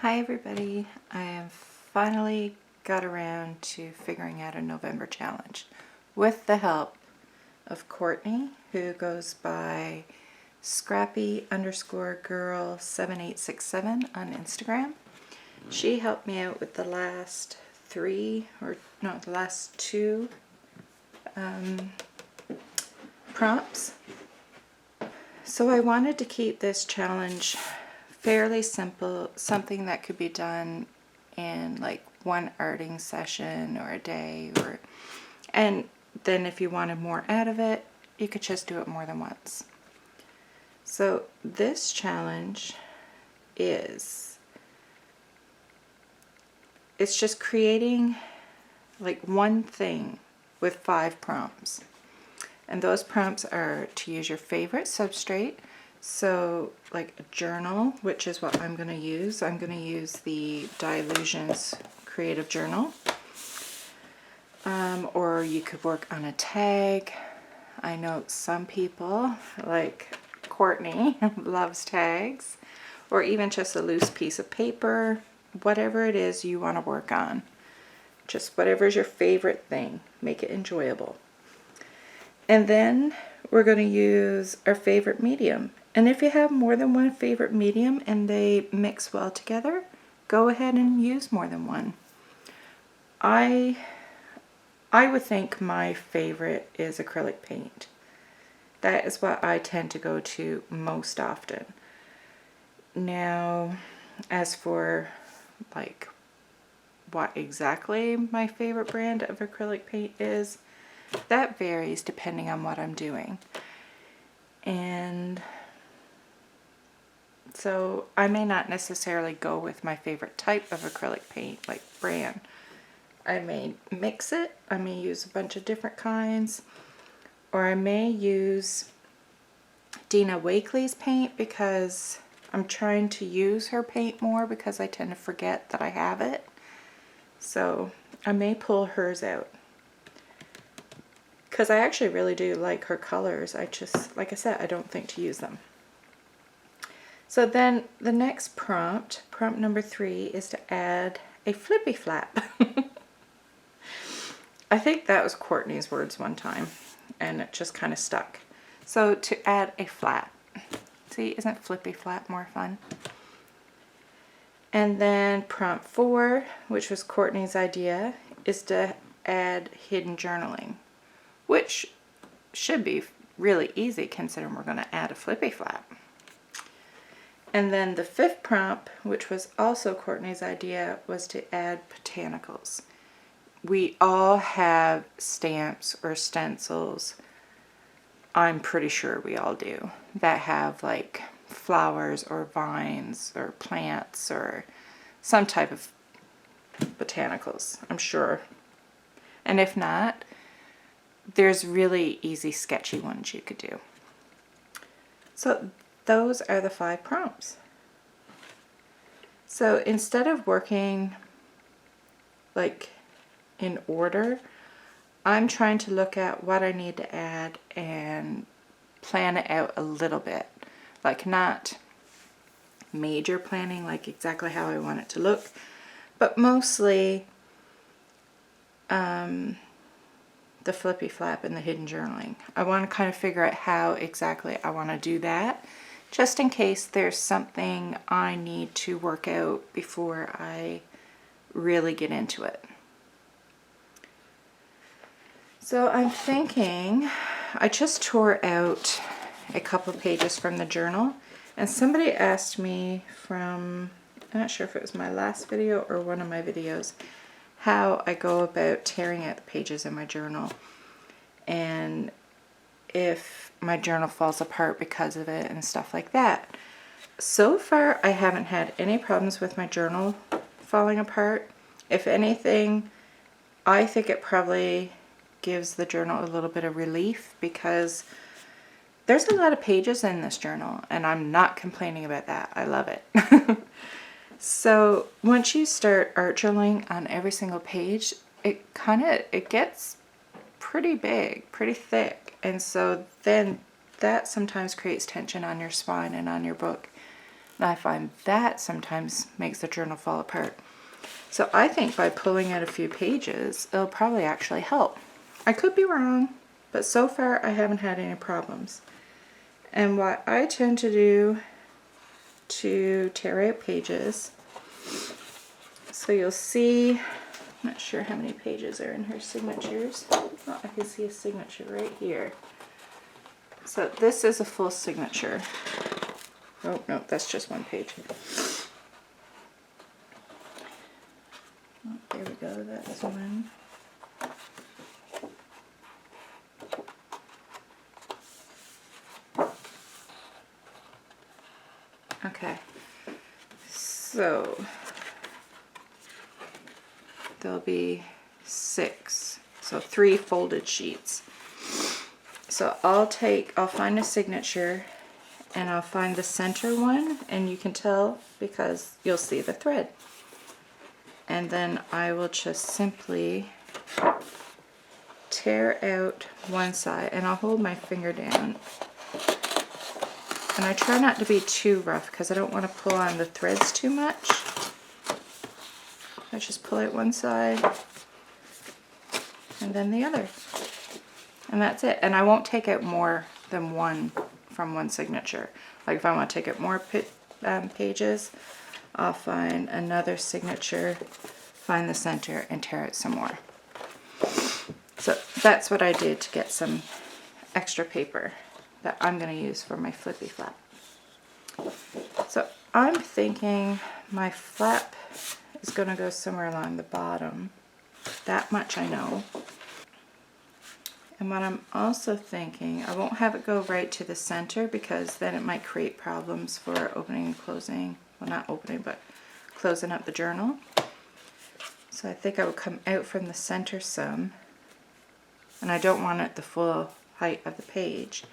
Hi everybody, I have finally got around to figuring out a November challenge with the help of Courtney, who goes by scrappy_girl7867 on Instagram. She helped me out with the last two prompts. So I wanted to keep this challenge fairly simple, something that could be done in like one arting session or a day, and then if you wanted more out of it, you could just do it more than once. So this challenge it's just creating like one thing with 5 prompts. And those prompts are to use your favorite substrate. So like a journal, which is what I'm going to use. I'm going to use the Dilutions Creative Journal. Or you could work on a tag. I know some people, like Courtney, loves tags. Or even just a loose piece of paper. Whatever it is you want to work on. Just whatever is your favorite thing. Make it enjoyable. And then we're going to use our favorite medium. And if you have more than one favorite medium and they mix well together, go ahead and use more than one. I would think my favorite is acrylic paint. That is what I tend to go to most often. Now, as for like what exactly my favorite brand of acrylic paint is, that varies depending on what I'm doing. And so I may not necessarily go with my favorite type of acrylic paint, like brand. I may mix it, I may use a bunch of different kinds, or I may use Dina Wakley's paint because I'm trying to use her paint more because I tend to forget that I have it. So I may pull hers out. Because I actually really do like her colors. I just, like I said, I don't think to use them. So then the next prompt, prompt number 3, is to add a flippy flap. I think that was Courtney's words one time, and it just kind of stuck. So to add a flap. See, isn't flippy flap more fun? And then prompt 4, which was Courtney's idea, is to add hidden journaling, which should be really easy considering we're going to add a flippy flap. And then the 5th prompt, which was also Courtney's idea, was to add botanicals. We all have stamps or stencils, I'm pretty sure we all do, that have like flowers or vines or plants or some type of botanicals, I'm sure. And if not, there's really easy sketchy ones you could do. So those are the 5 prompts. So instead of working like in order, I'm trying to look at what I need to add and plan it out a little bit. Like not major planning, like exactly how I want it to look, but mostly the flippy flap and the hidden journaling. I want to kind of figure out how exactly I want to do that, just in case there's something I need to work out before I really get into it. So I'm thinking, I just tore out a couple pages from the journal, and somebody asked me from, I'm not sure if it was my last video or one of my videos, how I go about tearing out the pages in my journal and if my journal falls apart because of it and stuff like that. So far I haven't had any problems with my journal falling apart. If anything, I think it probably gives the journal a little bit of relief because there's a lot of pages in this journal and I'm not complaining about that. I love it. So once you start art journaling on every single page, it gets pretty big, pretty thick, and so then that sometimes creates tension on your spine and on your book. I find that sometimes makes the journal fall apart. So I think by pulling out a few pages, it'll probably actually help. I could be wrong, but so far I haven't had any problems. And what I tend to do to tear out pages, so you'll see, I'm not sure how many pages are in her signatures. Oh, I can see a signature right here. So this is a full signature. Oh, no, that's just one page. Oh, there we go, that's one. Okay, so there'll be 6, so 3 folded sheets. So I'll find a signature and I'll find the center one, and you can tell because you'll see the thread. And then I will just simply tear out one side, and I'll hold my finger down. And I try not to be too rough because I don't want to pull on the threads too much. I just pull out one side and then the other. And that's it. And I won't take out more than one from one signature. Like if I want to take out more pages, I'll find another signature, find the center, and tear out some more. So that's what I did to get some extra paper that I'm going to use for my flippy flap. So I'm thinking my flap is going to go somewhere along the bottom. That much I know. And what I'm also thinking, I won't have it go right to the center because then it might create problems for opening and closing. Well, not opening, but closing up the journal. So I think I would come out from the center some. And I don't want it the full height of the page.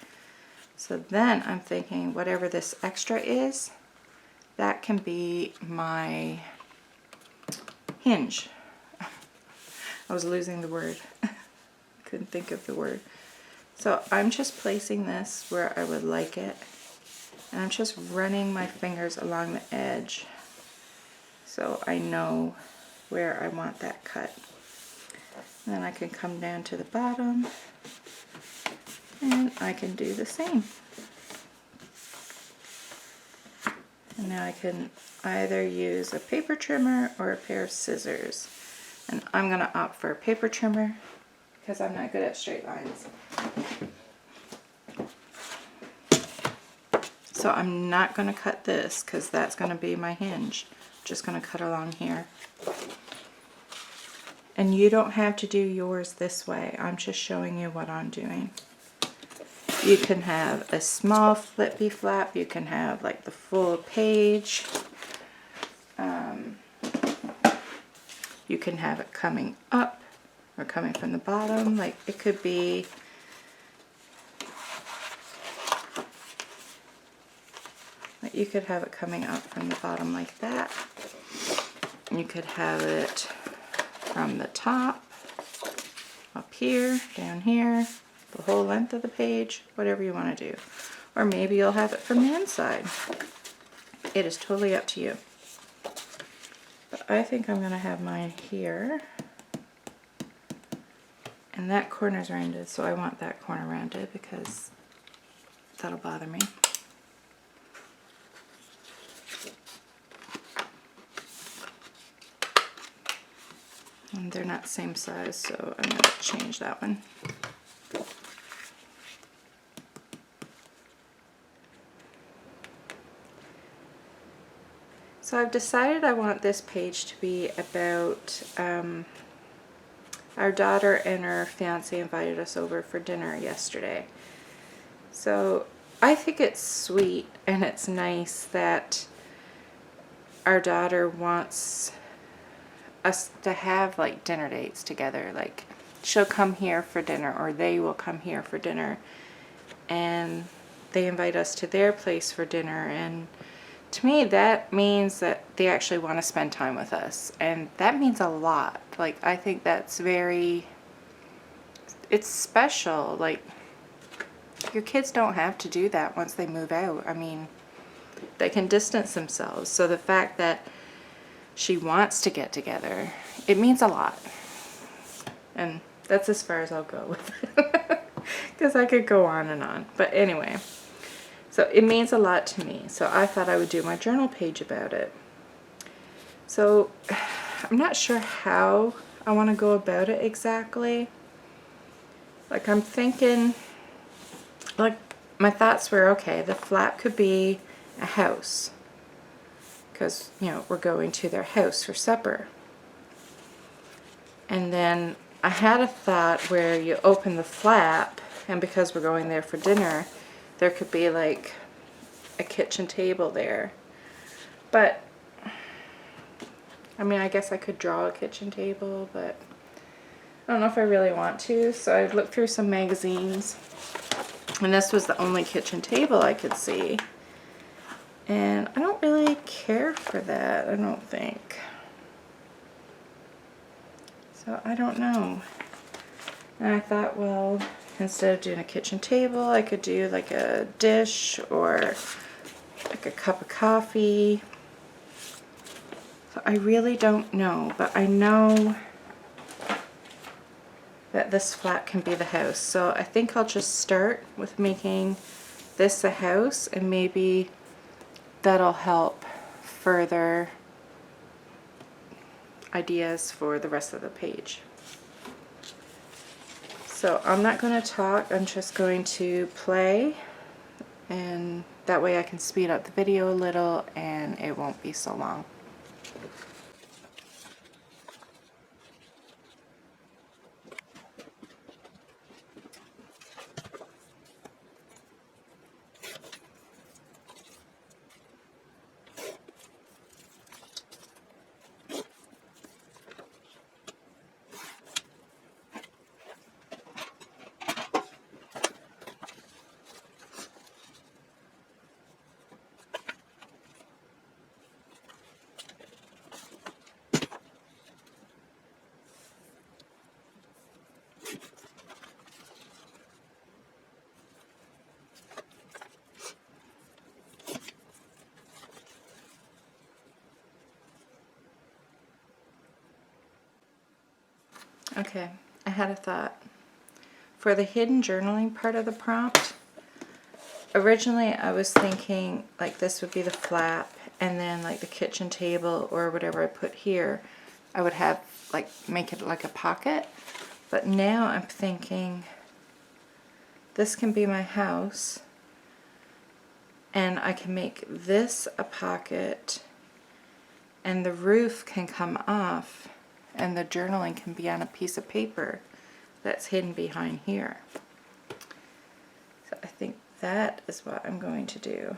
So then I'm thinking whatever this extra is, that can be my hinge. I was losing the word. Couldn't think of the word. So I'm just placing this where I would like it. And I'm just running my fingers along the edge so I know where I want that cut. And then I can come down to the bottom and I can do the same. And now I can either use a paper trimmer or a pair of scissors. And I'm going to opt for a paper trimmer because I'm not good at straight lines. So I'm not going to cut this because that's going to be my hinge. Just going to cut along here. And you don't have to do yours this way. I'm just showing you what I'm doing. You can have a small flippy flap. You can have like the full page. You can have it coming up or coming from the bottom. Like it could be you could have it coming up from the bottom like that. You could have it from the top, up here, down here, the whole length of the page, whatever you want to do. Or maybe you'll have it from the inside. It is totally up to you. But I think I'm going to have mine here. And that corner's rounded, so I want that corner rounded because that'll bother me. And they're not the same size, so I'm going to change that one. So I've decided I want this page to be about our daughter and her fiance invited us over for dinner yesterday. So I think it's sweet and it's nice that our daughter wants us to have like dinner dates together. Like she'll come here for dinner or they will come here for dinner and they invite us to their place for dinner, and to me that means that they actually want to spend time with us, and that means a lot. Like I think that's it's special. Like your kids don't have to do that once they move out. I mean, that can distance themselves. So the fact that she wants to get together, it means a lot. And that's as far as I'll go with it. Because I could go on and on. But anyway, so it means a lot to me. So I thought I would do my journal page about it. So I'm not sure how I want to go about it exactly. Like I'm thinking, like my thoughts were, okay, the flap could be a house. Because, you know, we're going to their house for supper. And then I had a thought where you open the flap, and because we're going there for dinner, there could be like a kitchen table there. But, I mean, I guess I could draw a kitchen table, but I don't know if I really want to. So I looked through some magazines, and this was the only kitchen table I could see. And I don't really care for that, I don't think. So I don't know. And I thought, well, instead of doing a kitchen table, I could do like a dish or like a cup of coffee. So I really don't know, but I know that this flap can be the house. So I think I'll just start with making this a house, and maybe that'll help further ideas for the rest of the page. So I'm not going to talk, I'm just going to play, and that way I can speed up the video a little and it won't be so long. Okay, I had a thought. For the hidden journaling part of the prompt, originally I was thinking like this would be the flap, and then like the kitchen table or whatever I put here, I would have like make it like a pocket. But now I'm thinking this can be my house, and I can make this a pocket, and the roof can come off, and the journaling can be on a piece of paper that's hidden behind here. So I think that is what I'm going to do.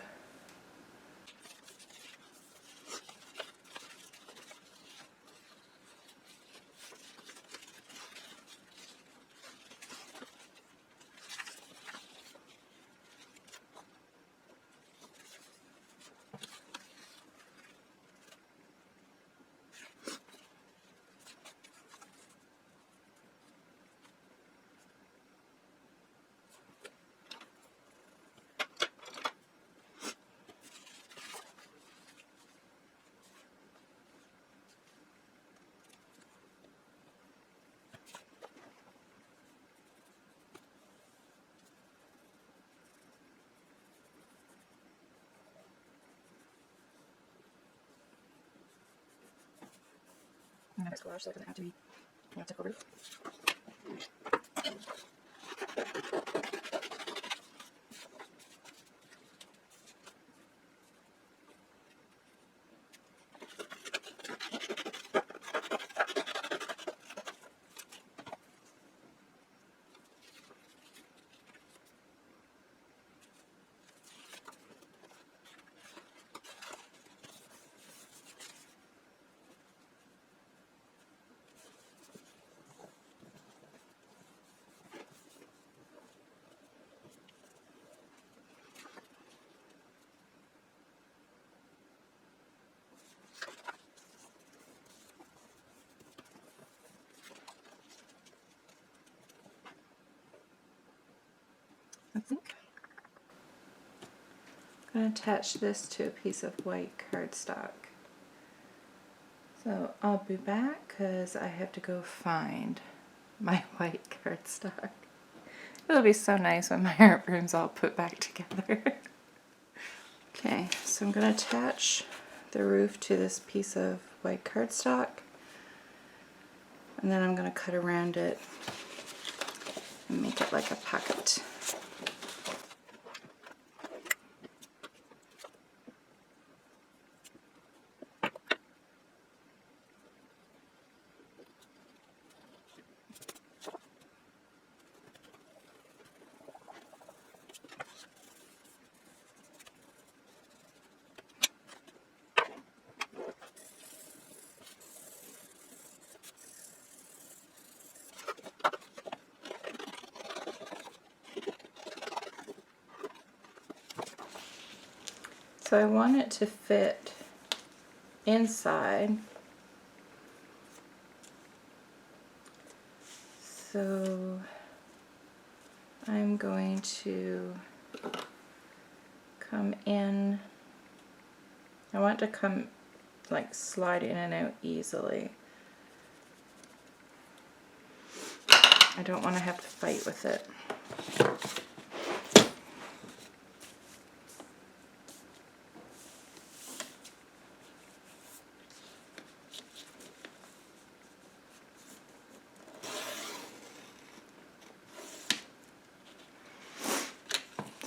I'm going to squash so it doesn't have to be a typical roof. I'm going to attach this to a piece of white cardstock. So I'll be back because I have to go find my white cardstock. It'll be so nice when my art room's all put back together. Okay, so I'm going to attach the roof to this piece of white cardstock, and then I'm going to cut around it and make it like a pocket. So I want it to fit inside. So I'm going to come in. I want it to come like slide in and out easily. I don't want to have to fight with it.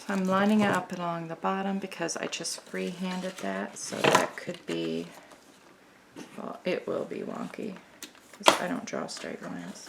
So I'm lining it up along the bottom because I just free-handed that, so that could be, well, it will be wonky because I don't draw straight lines.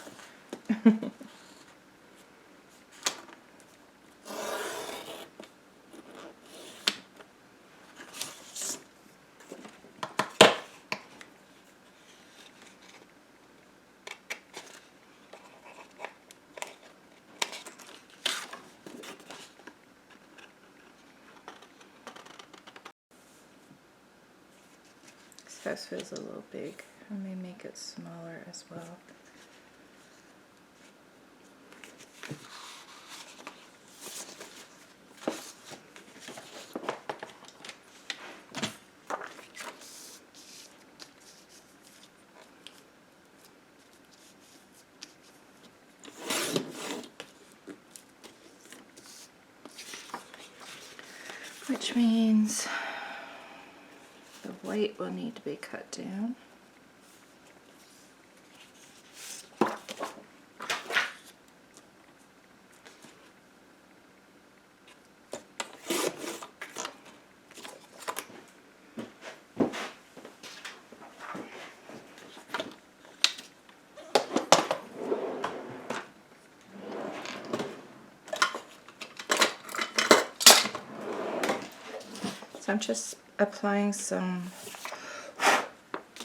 This house feels a little big. I may make it smaller as well. Which means the white will need to be cut down. So I'm just applying some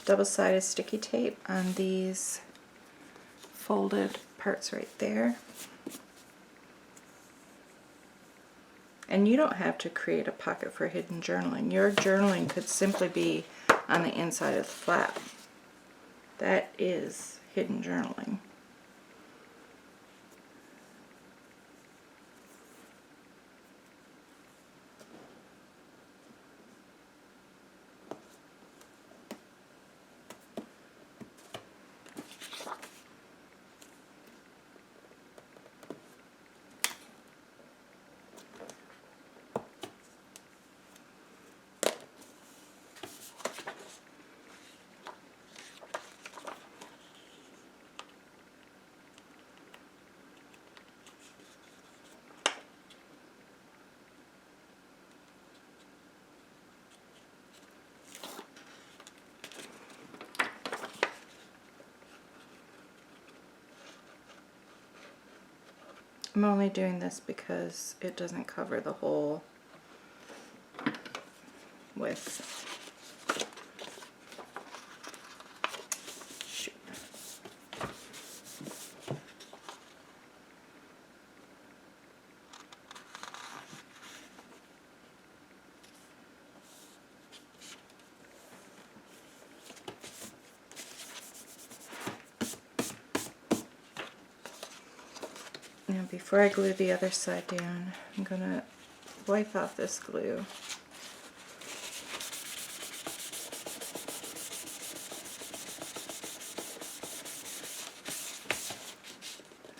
double-sided sticky tape on these folded parts right there. And you don't have to create a pocket for hidden journaling. Your journaling could simply be on the inside of the flap. That is hidden journaling. I'm only doing this because it doesn't cover the whole width. Shoot. Now before I glue the other side down, I'm going to wipe off this glue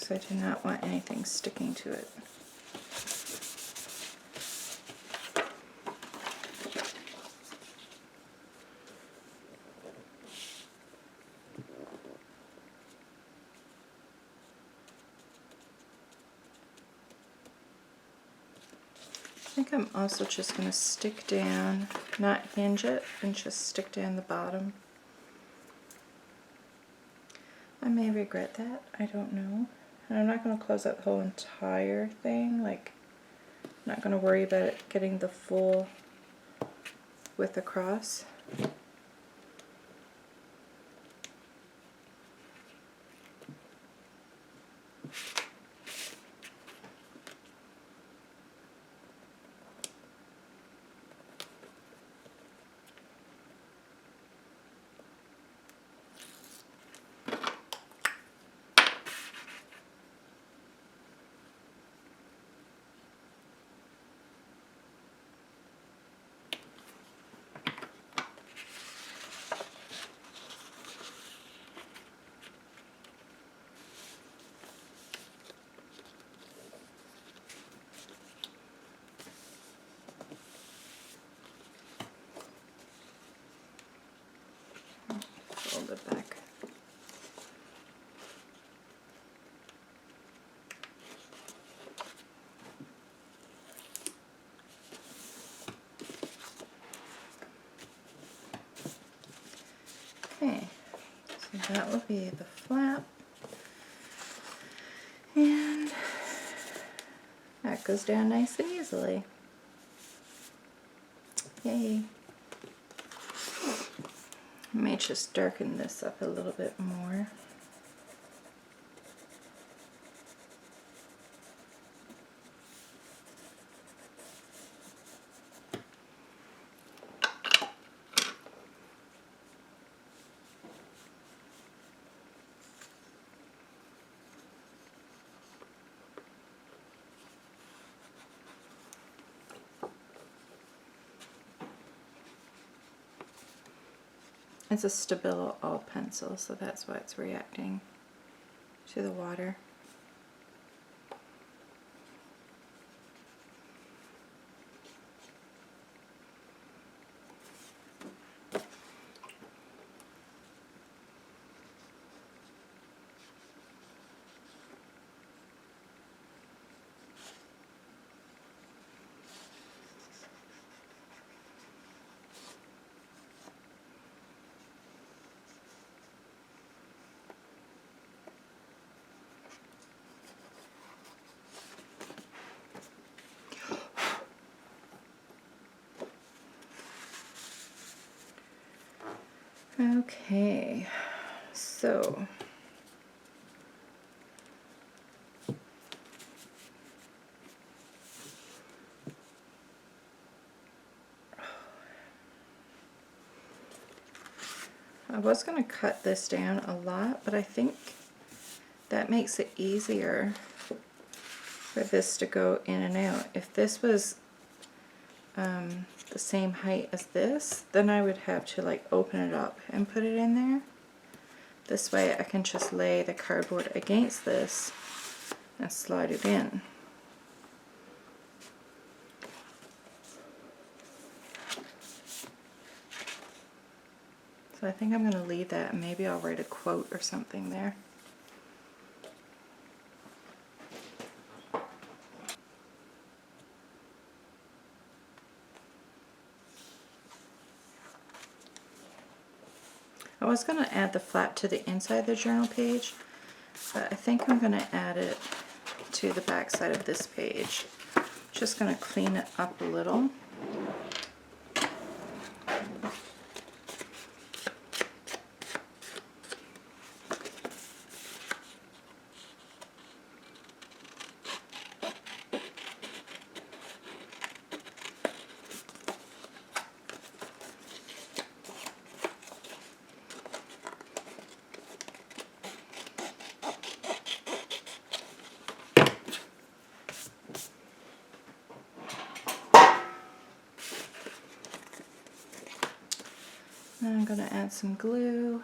because I do not want anything sticking to it. I think I'm also just going to stick down, not hinge it, and just stick down the bottom. I may regret that, I don't know. And I'm not going to close out the whole entire thing, like, I'm not going to worry about it getting the full width across. Fold it back. Okay, so that will be the flap, and that goes down nice and easily. Yay! I may just darken this up a little bit more. It's a Stabilo all pencil, so that's why it's reacting to the water. Okay, so I was going to cut this down a lot, but I think that makes it easier for this to go in and out. If this was the same height as this, then I would have to like open it up and put it in there. This way I can just lay the cardboard against this and slide it in. So I think I'm going to leave that, and maybe I'll write a quote or something there. I was going to add the flap to the inside of the journal page, but I think I'm going to add it to the back side of this page. Just going to clean it up a little. Now I'm going to add some glue.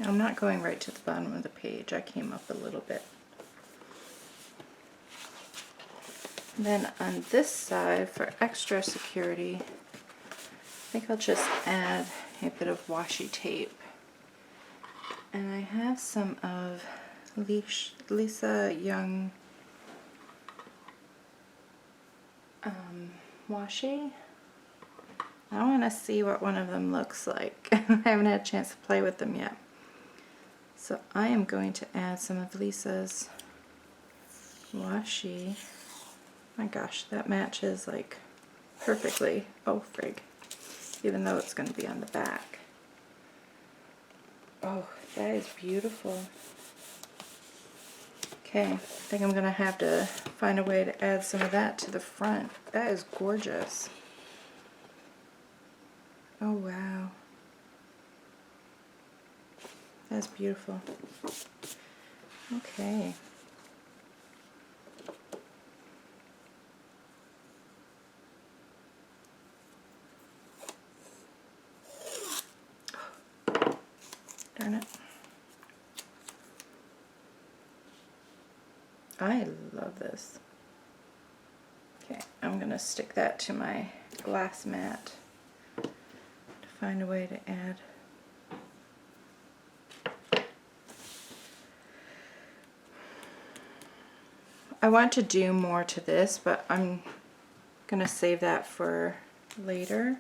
I'm not going right to the bottom of the page. I came up a little bit. Then on this side, for extra security, I think I'll just add a bit of washi tape. And I have some of Lisa Young washi. I want to see what one of them looks like. I haven't had a chance to play with them yet. So I am going to add some of Lisa's washi. My gosh, that matches like perfectly. Oh frig. Even though it's going to be on the back. Oh, that is beautiful. Okay, I think I'm going to have to find a way to add some of that to the front. That is gorgeous. Oh wow. That's beautiful. Okay. Darn it. I love this. Okay, I'm going to stick that to my glass mat to find a way to add. I want to do more to this, but I'm going to save that for later.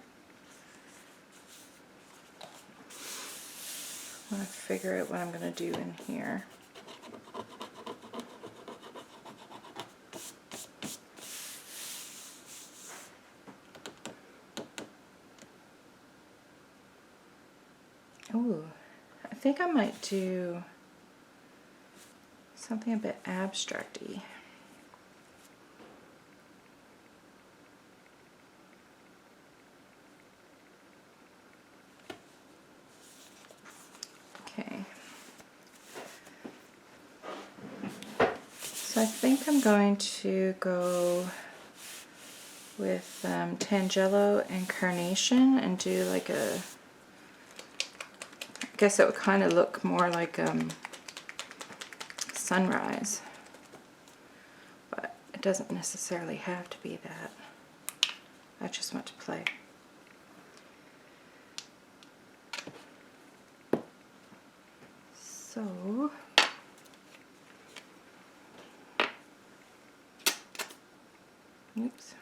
I want to figure out what I'm going to do in here. Ooh, I think I might do something a bit abstract-y. Okay. So I think I'm going to go with Tangelo and Carnation and do like a, I guess it would kind of look more like sunrise, but it doesn't necessarily have to be that. I just want to play. So oops.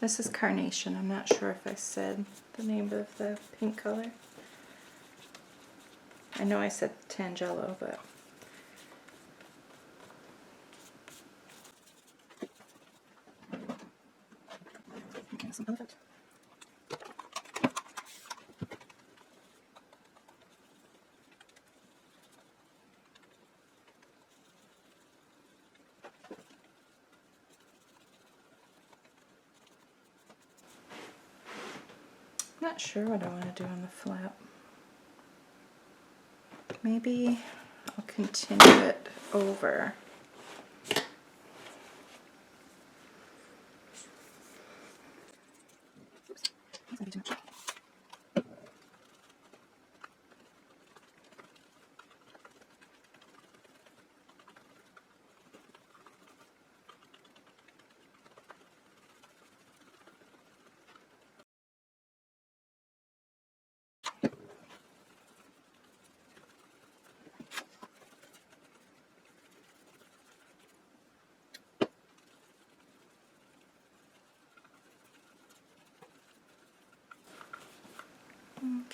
This is Carnation. I'm not sure if I said the name of the pink color. I know I said Tangelo, but okay, some of it. Not sure what I want to do on the flap. Maybe I'll continue it over. Oops, that's gonna be too much.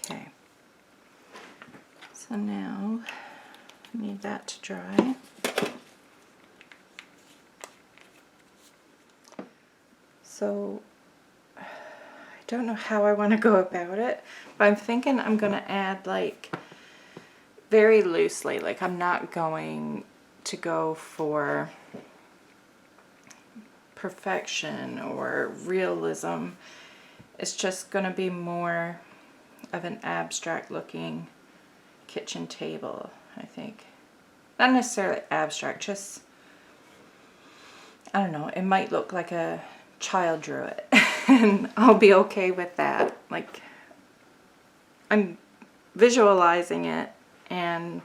Okay, so now I need that to dry. So I don't know how I want to go about it, but I'm thinking I'm going to add like very loosely, like I'm not going to go for perfection or realism. It's just going to be more of an abstract looking kitchen table, I think. Not necessarily abstract, just, I don't know, it might look like a child drew it and I'll be okay with that. Like, I'm visualizing it, and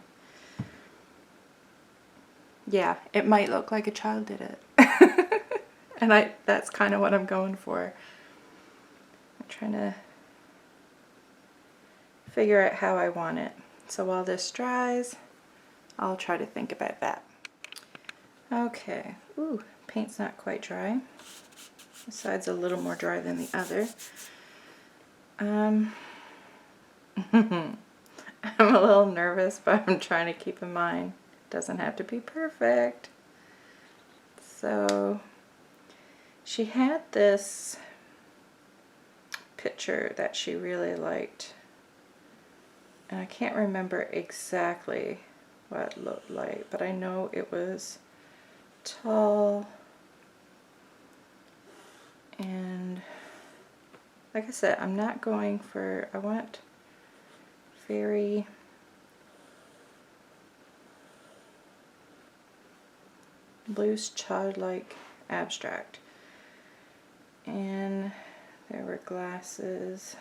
yeah, it might look like a child did it. And that's kind of what I'm going for. I'm trying to figure out how I want it. So while this dries, I'll try to think about that. Okay, ooh, paint's not quite dry. This side's a little more dry than the other. I'm a little nervous, but I'm trying to keep in mind it doesn't have to be perfect. So she had this picture that she really liked, and I can't remember exactly what it looked like, but I know it was tall, and like I said, I'm not going for, I want very loose, childlike, abstract. And there were glasses.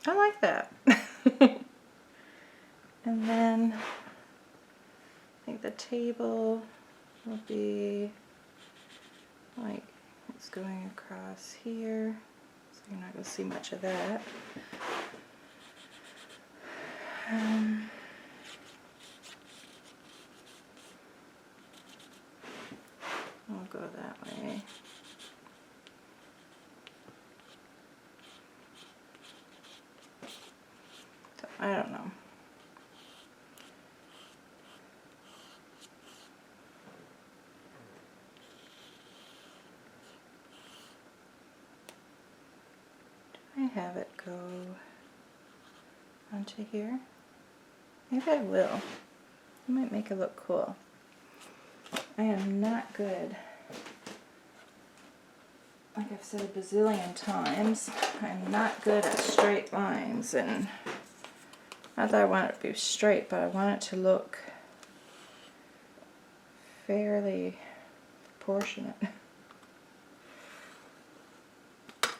I like that. And then I think the table will be like, it's going across here, so you're not going to see much of that. I'll go that way. So, I don't know. Do I have it go onto here? Maybe I will. I might make it look cool. I am not good, like I've said a bazillion times, I'm not good at straight lines, and not that I want it to be straight, but I want it to look fairly proportionate.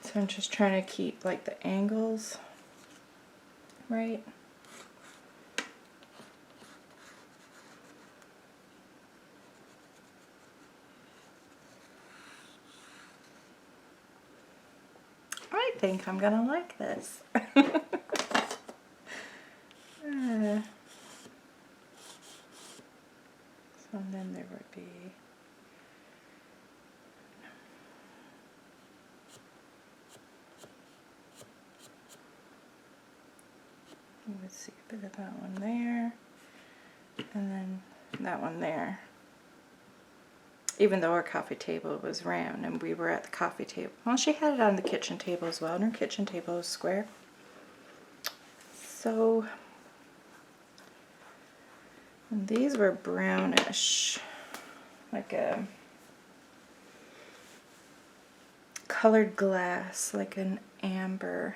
So I'm just trying to keep like the angles right. I think I'm gonna like this. So then there would be you would see a bit of that one there, and then that one there. Even though our coffee table was round and we were at the coffee table. Well, she had it on the kitchen table as well, and her kitchen table was square. So, and these were brownish, like a colored glass, like an amber.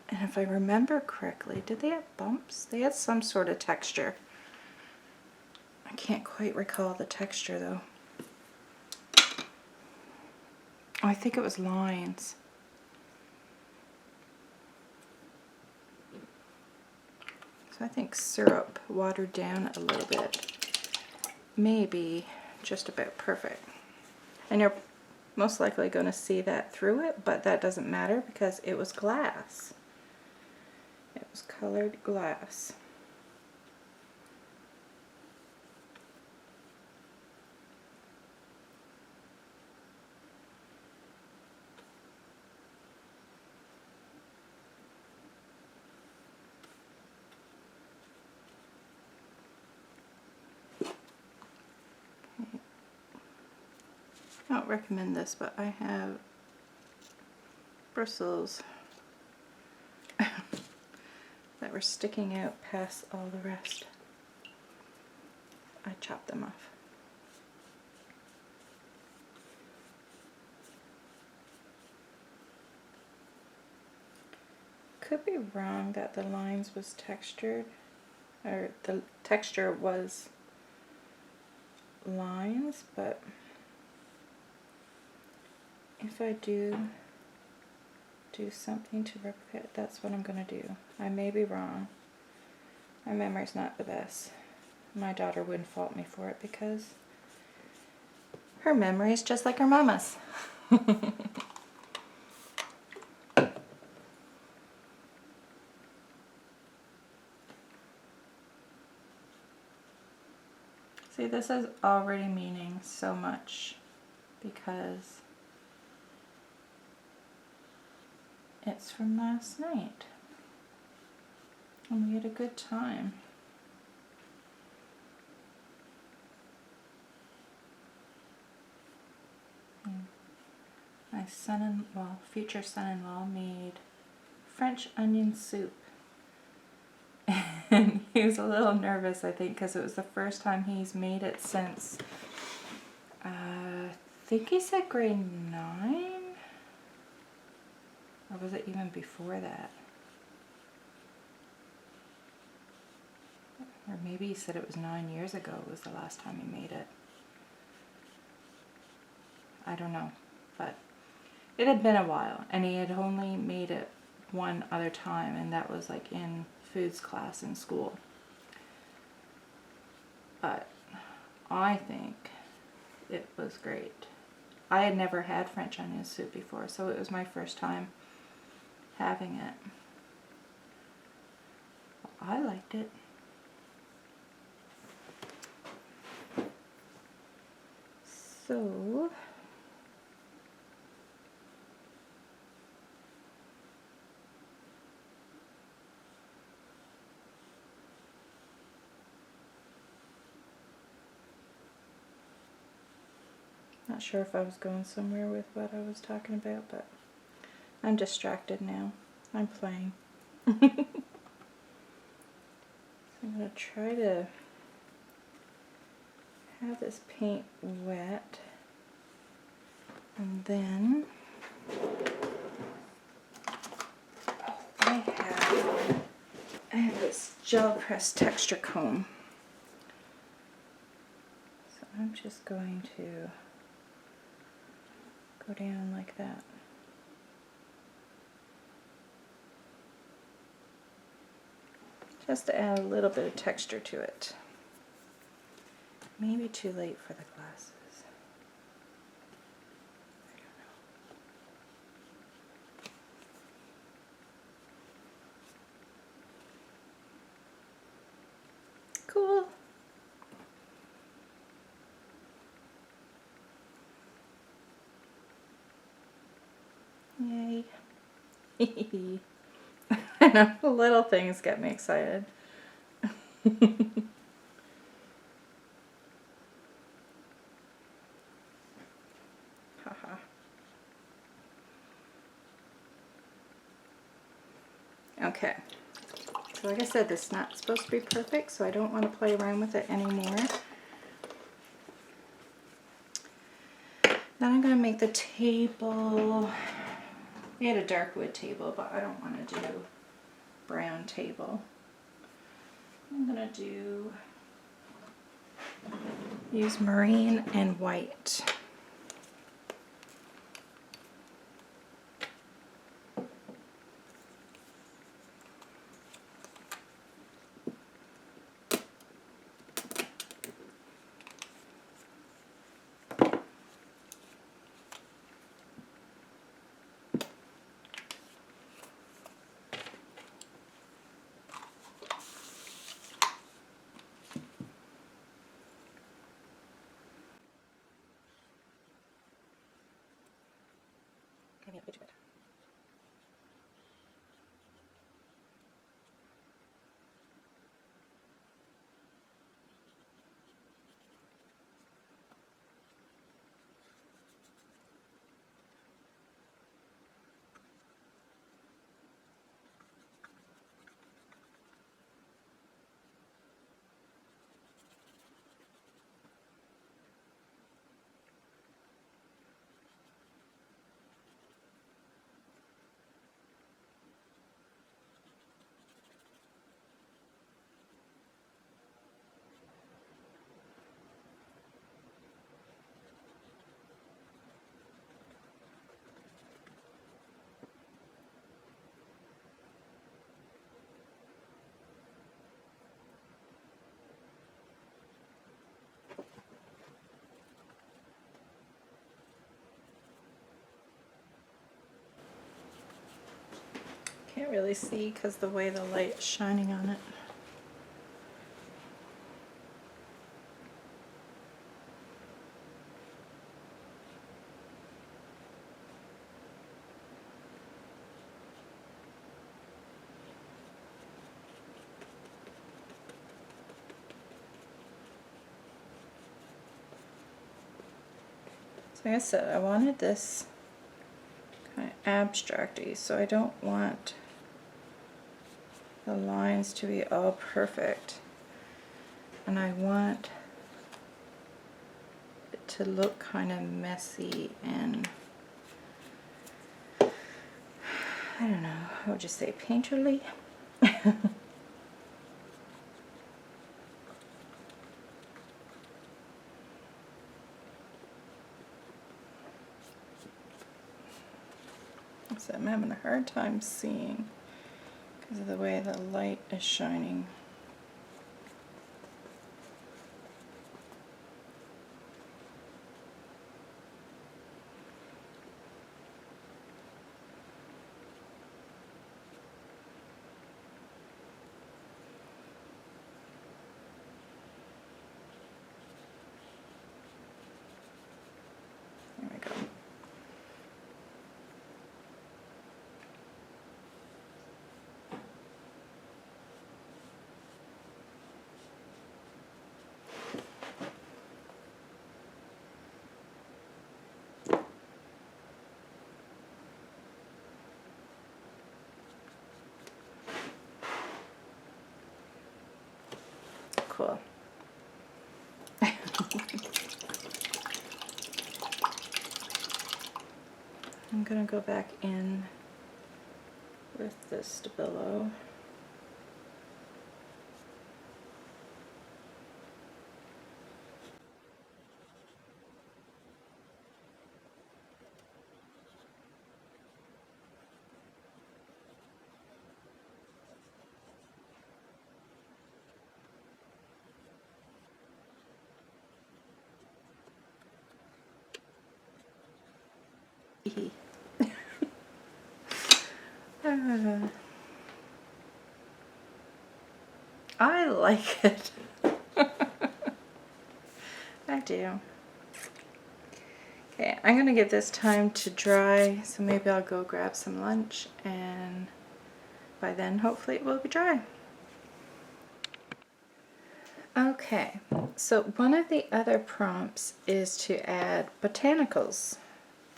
And if I remember correctly, did they have bumps? They had some sort of texture. I can't quite recall the texture though. Oh, I think it was lines. So I think syrup watered down a little bit. Maybe just about perfect. And you're most likely going to see that through it, but that doesn't matter because it was glass. It was colored glass. I don't recommend this, but I have bristles that were sticking out past all the rest. I chopped them off. Could be wrong that the lines was textured, or the texture was lines, but if I do something to replicate it, that's what I'm going to do. I may be wrong. My memory's not the best. My daughter wouldn't fault me for it because her memory is just like her mama's. See, this is already meaning so much because it's from last night and we had a good time. My future son-in-law made French onion soup. And he was a little nervous, I think, because it was the first time he's made it since, I think he said grade 9? Or was it even before that? Or maybe he said it was 9 years ago was the last time he made it. I don't know, but it had been a while, and he had only made it one other time, and that was like in foods class in school. But I think it was great. I had never had French onion soup before, so it was my first time having it. I liked it. So not sure if I was going somewhere with what I was talking about, but I'm distracted now. I'm playing. So I'm going to try to have this paint wet, and then I have this gel press texture comb. So I'm just going to go down like that. Just to add a little bit of texture to it. Maybe too late for the glasses. I don't know. Cool. Yay. I know, little things get me excited. Haha. Okay. So like I said, this is not supposed to be perfect, so I don't want to play around with it anymore. Then I'm going to make the table. We had a dark wood table, but I don't want to do brown table. I'm gonna use marine and white. Can't really see because the way the light is shining on it. So like I said, I wanted this kind of abstracty, so I don't want the lines to be all perfect, and I want it to look kind of messy and, I don't know, how would you say, painterly? So I'm having a hard time seeing because of the way the light is shining. There we go. Cool. I'm gonna go back in with the Stabilo. I like it. I do. Okay, I'm gonna give this time to dry, so maybe I'll go grab some lunch, and by then hopefully it will be dry. Okay, so one of the other prompts is to add botanicals.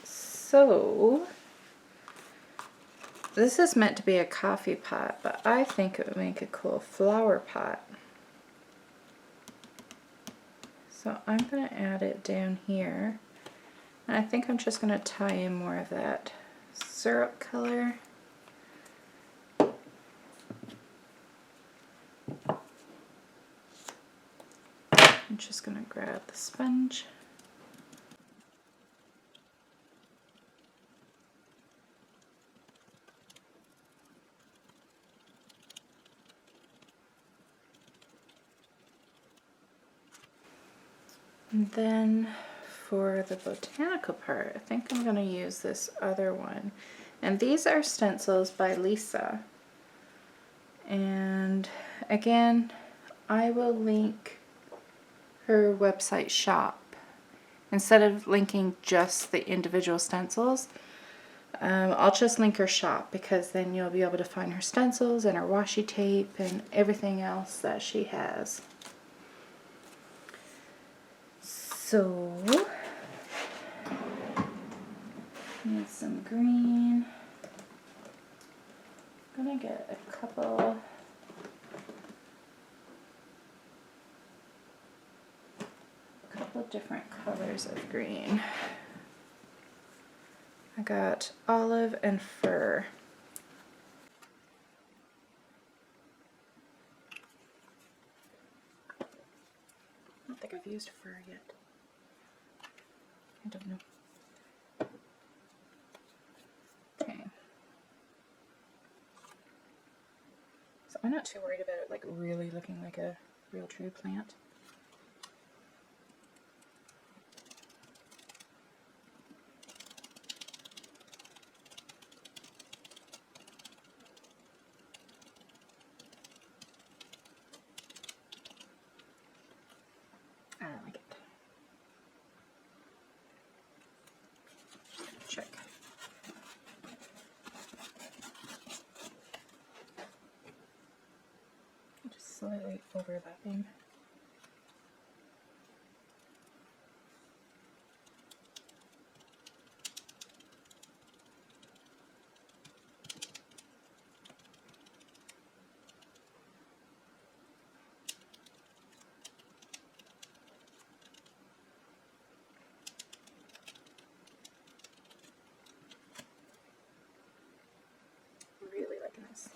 So this is meant to be a coffee pot, but I think it would make a cool flower pot. So I'm going to add it down here, and I think I'm just going to tie in more of that syrup color. just going to grab the sponge. And then for the botanical part, I think I'm going to use this other one. And these are stencils by Lisa. And again, I will link her website shop. Instead of linking just the individual stencils, I'll just link her shop, because then you'll be able to find her stencils and her washi tape and everything else that she has. So, need some green. I'm gonna get a couple different colors of green. I got olive and fur. I don't think I've used fur yet. I don't know. Okay. So I'm not too worried about it like really looking like a real true plant. I don't like it. Check. Just slightly overlapping. Really liking this.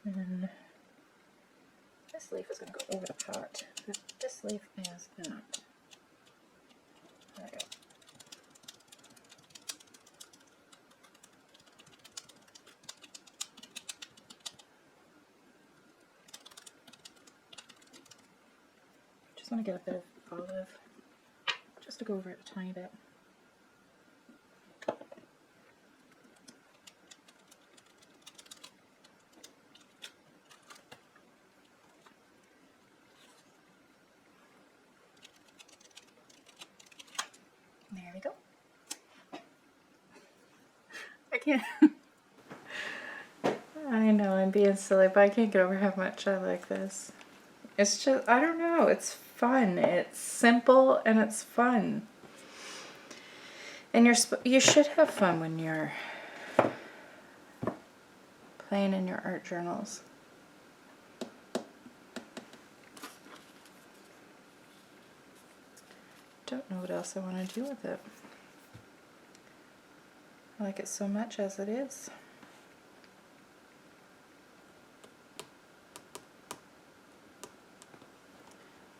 And this leaf is going to go over the pot, but this leaf is not. There we go. Just want to get a bit of olive, just to go over it a tiny bit. There we go. I can't. I know I'm being silly, but I can't get over how much I like this. It's just, I don't know, it's fun. It's simple and it's fun. And you should have fun when you're playing in your art journals. Don't know what else I want to do with it. I like it so much as it is.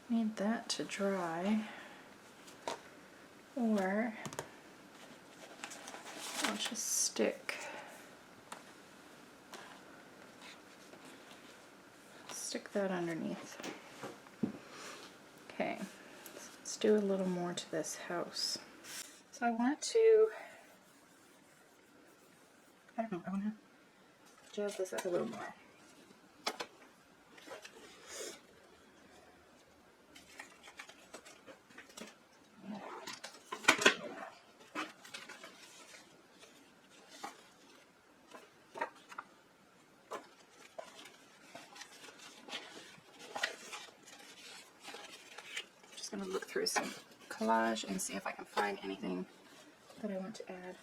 Need that to dry, or I'll just stick that underneath. Okay, so let's do a little more to this house. So I want to, I don't know, I want to jazz this up a little more. I'm going to look through some collage and see if I can find anything that I want to add.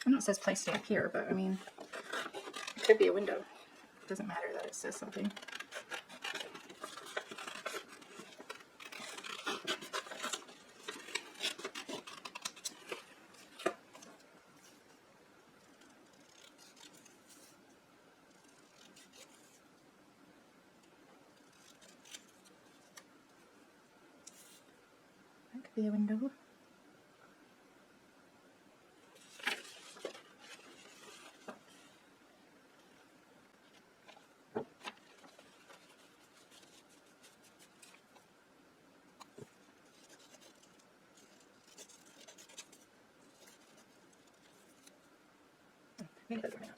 I know it says place stamp here, but I mean, it could be a window. It doesn't matter that it says something. through the window. Maybe that's not.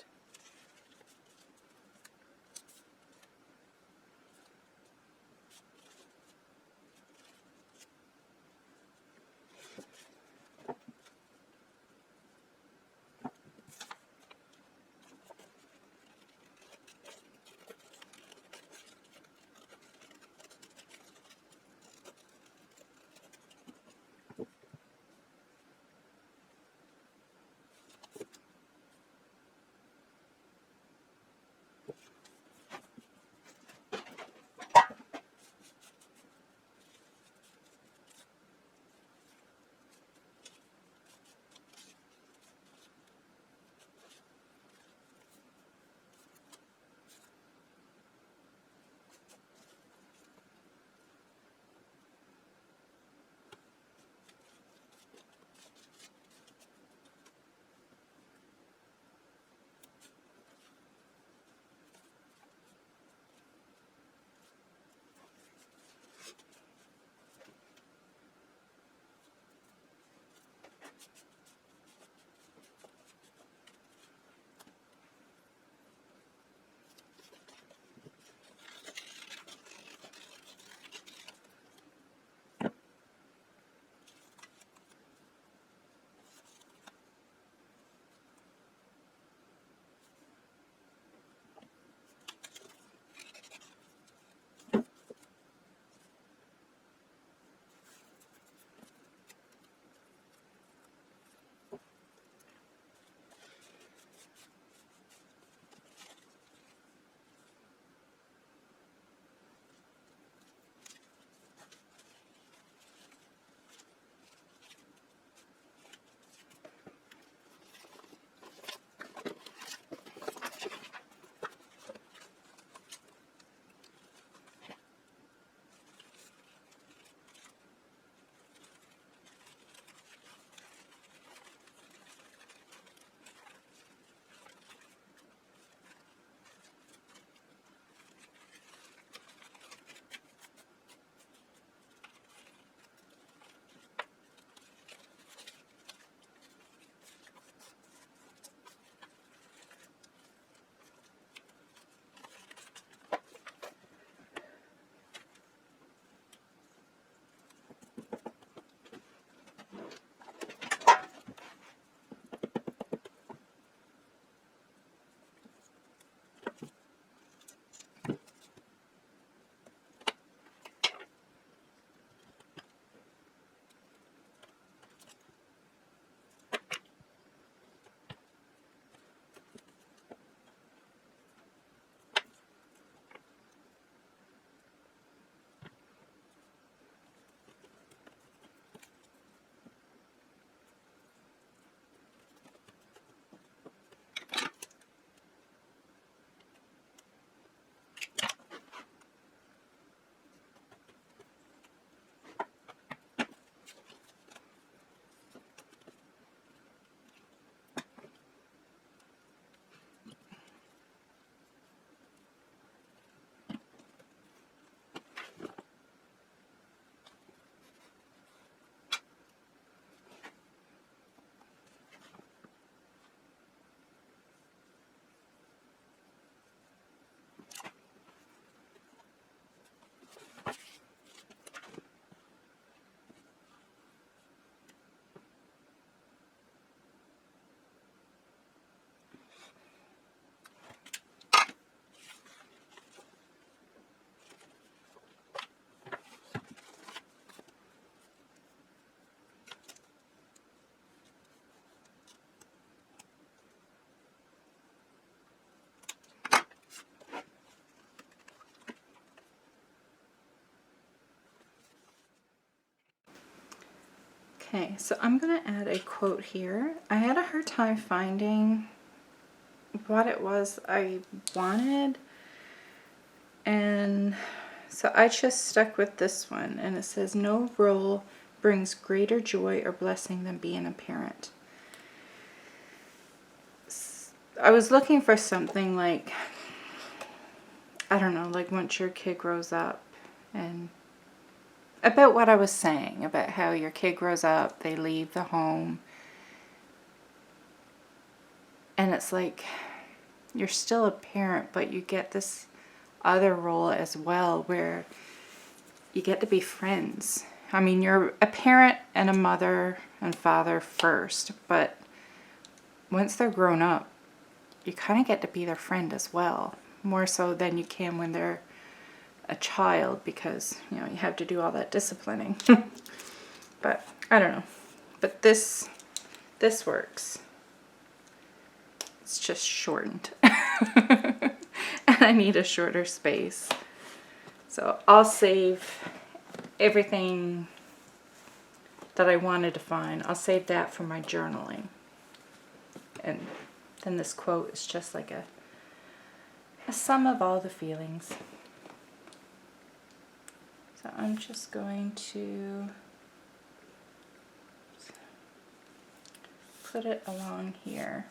Okay, so I'm going to add a quote here. I had a hard time finding what it was I wanted, and so I just stuck with this one, and it says, "No role brings greater joy or blessing than being a parent. I was looking for something like, I don't know, like once your kid grows up, and about what I was saying, about how your kid grows up, they leave the home, and it's like you're still a parent, but you get this other role as well where you get to be friends. I mean, you're a parent and a mother and father first, but once they're grown up, you kind of get to be their friend as well, more so than you can when they're a child, because you know you have to do all that disciplining. But I don't know, but this works. It's just shortened and I need a shorter space, so I'll save everything that I wanted to find. I'll save that for my journaling, and then this quote is just like a sum of all the feelings. So I'm just going to put it along here.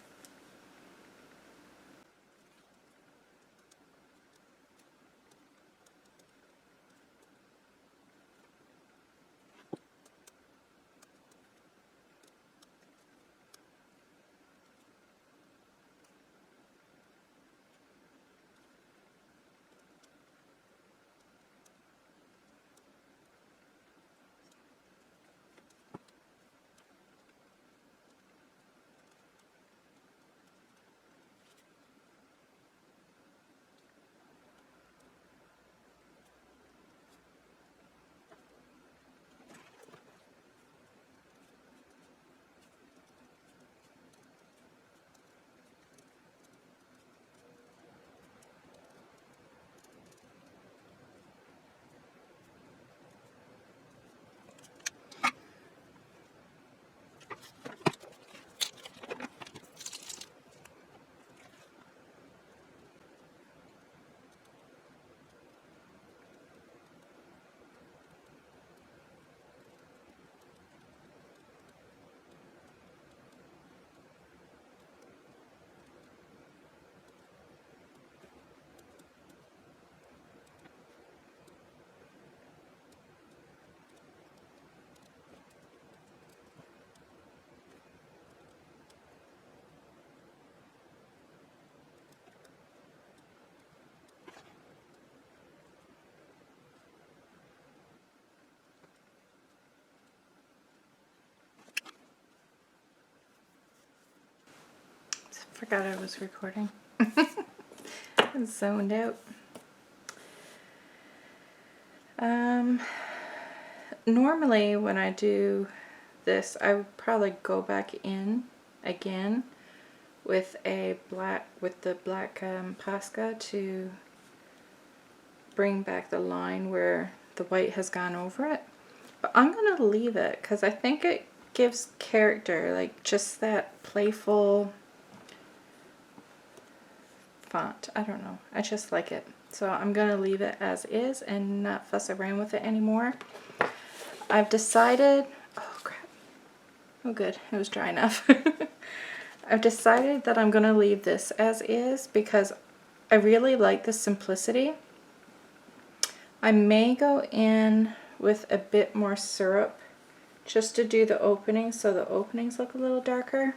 Forgot I was recording. I zoned out. Normally when I do this, I would probably go back in again with the black Posca to bring back the line where the white has gone over it. But I'm going to leave it because I think it gives character, like just that playful font. I don't know. I just like it. So I'm going to leave it as is and not fuss around with it anymore. I've decided, oh crap, oh good, it was dry enough. I've decided that I'm going to leave this as is because I really like the simplicity. I may go in with a bit more syrup just to do the openings so the openings look a little darker.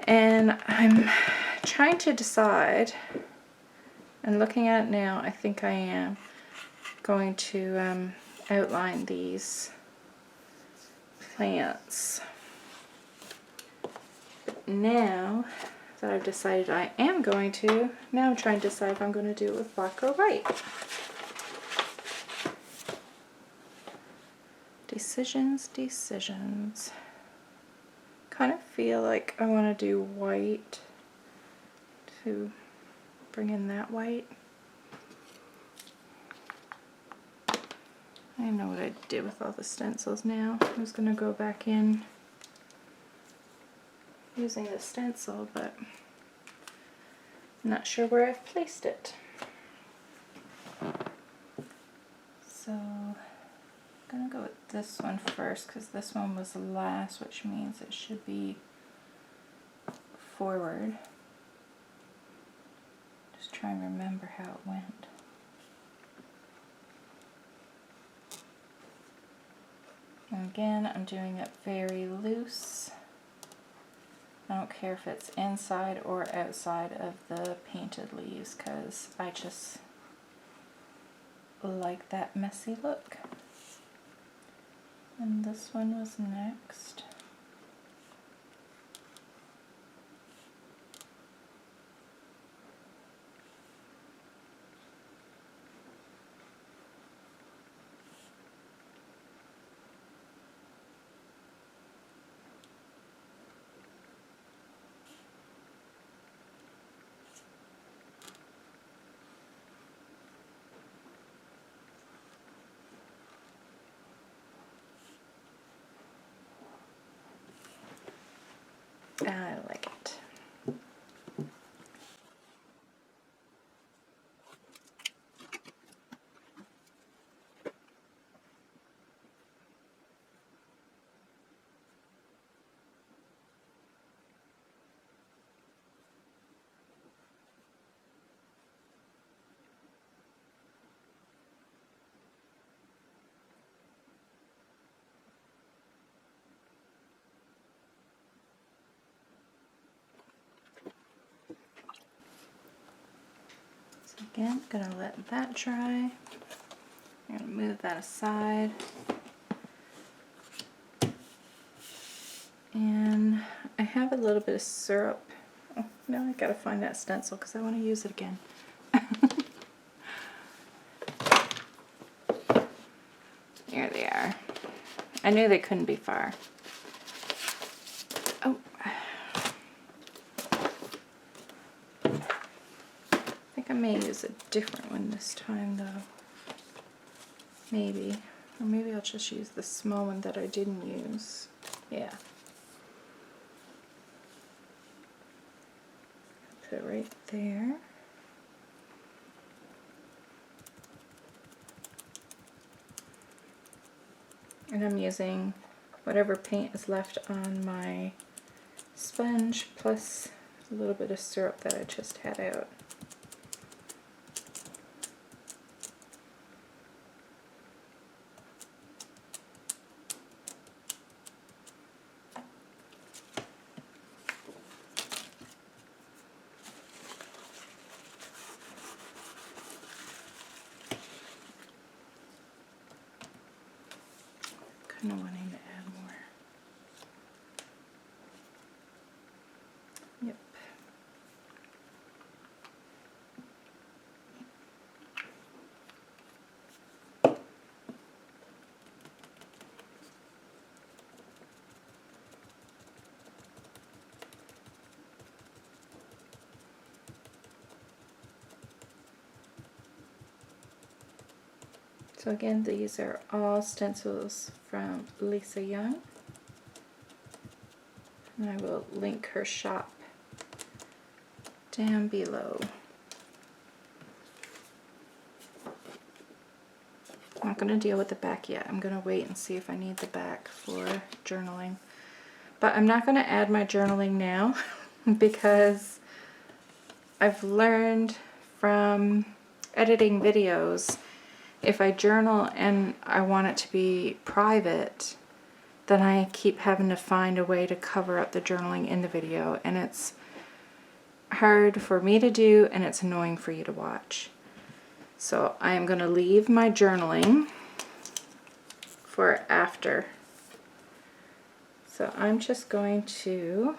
And I'm trying to decide, and looking at it now, I think I am going to outline these plants. But now that I've decided I am going to, now I'm trying to decide if I'm going to do it with black or white. Decisions, decisions. Kind of feel like I want to do white to bring in that white. I know what I did with all the stencils now. I was going to go back in using the stencil, but I'm not sure where I've placed it. So I'm gonna go with this one first because this one was last, which means it should be forward. Just try and remember how it went. And again, I'm doing it very loose. I don't care if it's inside or outside of the painted leaves because I just like that messy look. And this one was next. I like it. So again, I'm gonna let that dry. I'm gonna move that aside. And I have a little bit of syrup. Oh, now I gotta find that stencil because I want to use it again. Here they are. I knew they couldn't be far. Oh. I think I may use a different one this time though. Maybe. Or maybe I'll just use the small one that I didn't use. Yeah. Put it right there. And I'm using whatever paint is left on my sponge plus a little bit of syrup that I just had out. Kind of wanting to add more. Yep. So again, these are all stencils from Lisa Young. And I will link her shop down below. I'm not going to deal with the back yet. I'm going to wait and see if I need the back for journaling. But I'm not going to add my journaling now because I've learned from editing videos, if I journal and I want it to be private, then I keep having to find a way to cover up the journaling in the video, and it's hard for me to do and it's annoying for you to watch. So I am going to leave my journaling for after. So I'm just going to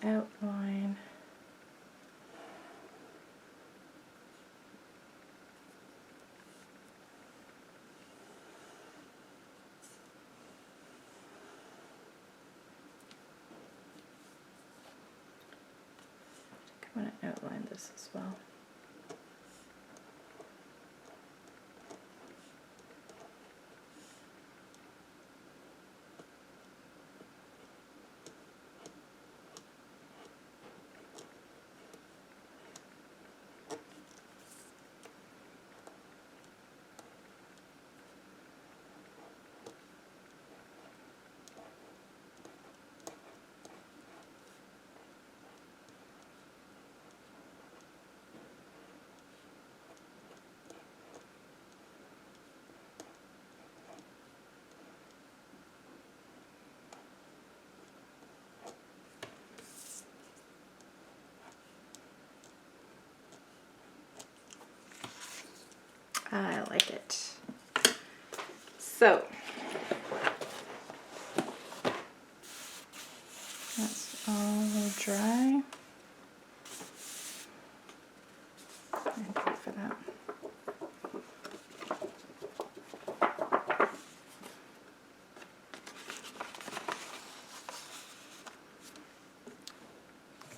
outline I want to outline this as well. I like it. So that's all dry. And wait for that.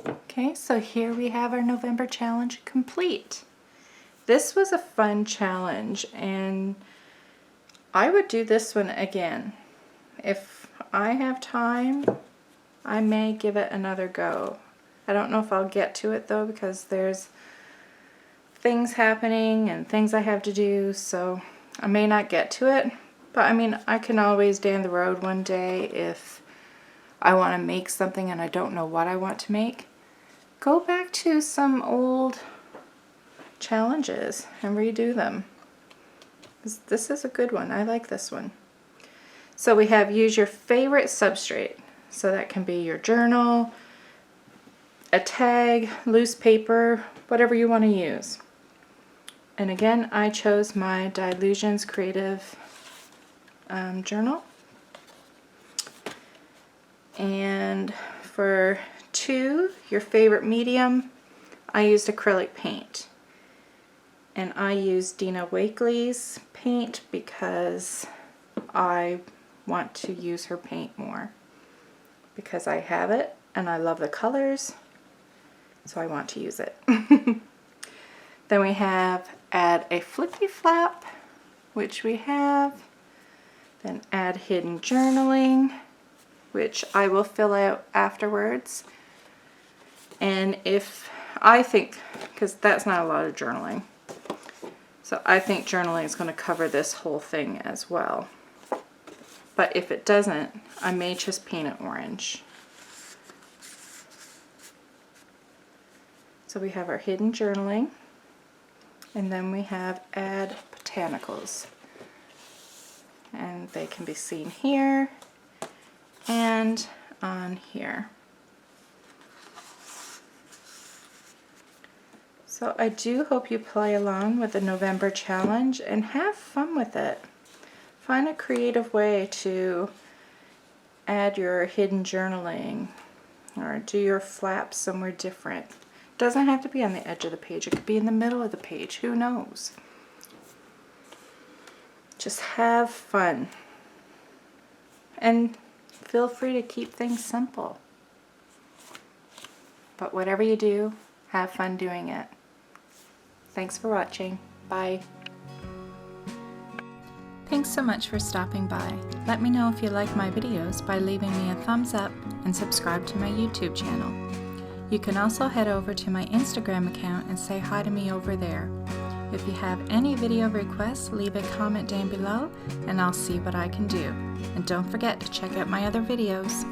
Okay, so here we have our November challenge complete. This was a fun challenge, and I would do this one again. If I have time, I may give it another go. I don't know if I'll get to it though, because there's things happening and things I have to do, so I may not get to it. But I mean, I can always down the road one day if I want to make something and I don't know what I want to make, go back to some old challenges and redo them. This is a good one. I like this one. So we have use your favorite substrate. So that can be your journal, a tag, loose paper, whatever you want to use. And again, I chose my Dylusions Creative journal. And for 2, your favorite medium, I used acrylic paint. And I used Dina Wakley's paint because I want to use her paint more. Because I have it and I love the colors, so I want to use it. Then we have add a flippy flap, which we have. Then add hidden journaling, which I will fill out afterwards. And if I think, because that's not a lot of journaling, so I think journaling is going to cover this whole thing as well. But if it doesn't, I may just paint it orange. So we have our hidden journaling, and then we have add botanicals. And they can be seen here and on here. So I do hope you play along with the November challenge and have fun with it. Find a creative way to add your hidden journaling or do your flaps somewhere different. It doesn't have to be on the edge of the page. It could be in the middle of the page. Who knows? Just have fun. And feel free to keep things simple. But whatever you do, have fun doing it. Thanks for watching. Bye. Thanks so much for stopping by. Let me know if you like my videos by leaving me a thumbs up and subscribe to my YouTube channel. You can also head over to my Instagram account and say hi to me over there. If you have any video requests, leave a comment down below and I'll see what I can do. And don't forget to check out my other videos.